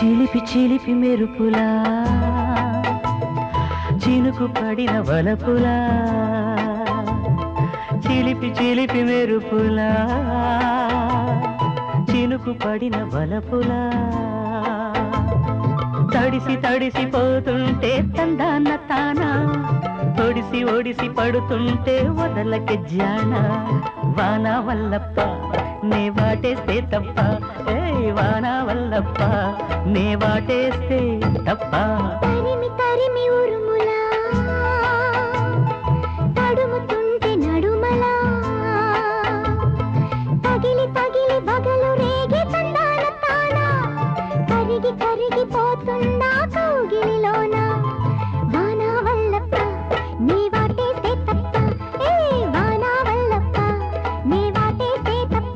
చిలిపి చిలిపి మెరుపులా చినుకు పడిన వలపులా చిలిపి చిలిపి మెరుపులా చినుకు పడిన వలపులా తడిసి తడిసిపోతుంటే తందాన తానా ఒడిసి ఒడిసి పడుతుంటే వదలకి జాన వాన వల్లప్ప నే వాటేస్తే తప్ప ఏ వాన వల్లప్ప నే వాటేస్తే తప్ప తరిమి తరిమి ఉరుములా తడుముతుంటే నడుమలా తగిలి తగిలి బగలు రేగి తందాన తానా కరిగి కరిగిపోతున్నా కౌగిలిలోన వాన వల్లప్ప నీ వాటేస్తే తప్ప ఏ వాన వల్లప్ప నీ వాటేస్తే తప్ప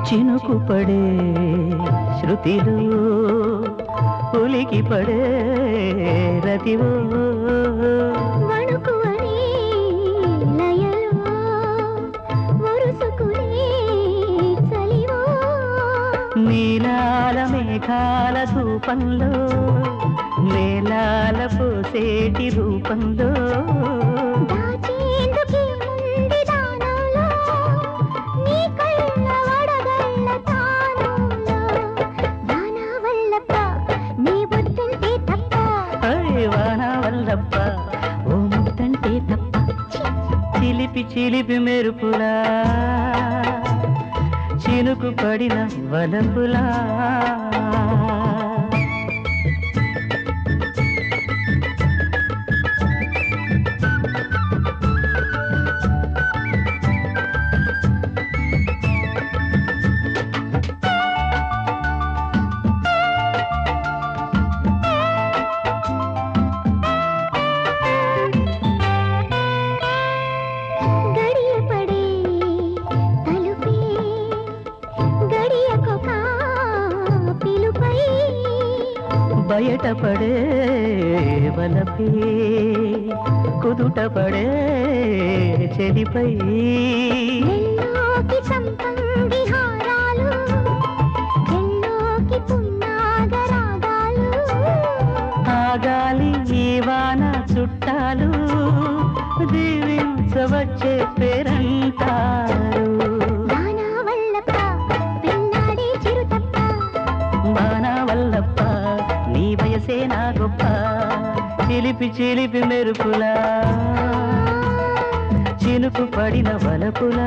చినుకు పడే శృతిలో ఉలికి పడే రతివో వణుకు అనే లయలో వరుసుకునే చలివో నీలాల మేఘాల ధూపంలో నేలాల పోసేటి రూపంలో దాచేందుకే ఉంది దానంలో నీ కళ్ళ వడగళ్ళ తానంలో వాన వల్లప్ప నీ బుద్ధంటే తప్ప అరే వాన వల్లప్ప ఓ ముద్దంటే తప్ప చిలిపి చిలిపి మెరుపులా చినుకు పడిన వలపులా గడియ పడే తలుపే గడియకొక పిలుపై బయటపడే వలపే కుదుట పడే చెలిపై ఎల్లోకి సంపంగి హారాలు ఎల్లోకి పున్నాగరాగాలు ఆగాలి ఈ వాన చుట్టాలు దీవించవచ్చే పేరంటారు వాన వల్లప్ప పిల్లాడే చిరుతప్ప వాన వల్లప్ప నీ వయసే నా గొప్ప చిలిపి చిలిపి మెరుపులా చినుకు పడిన వలపులా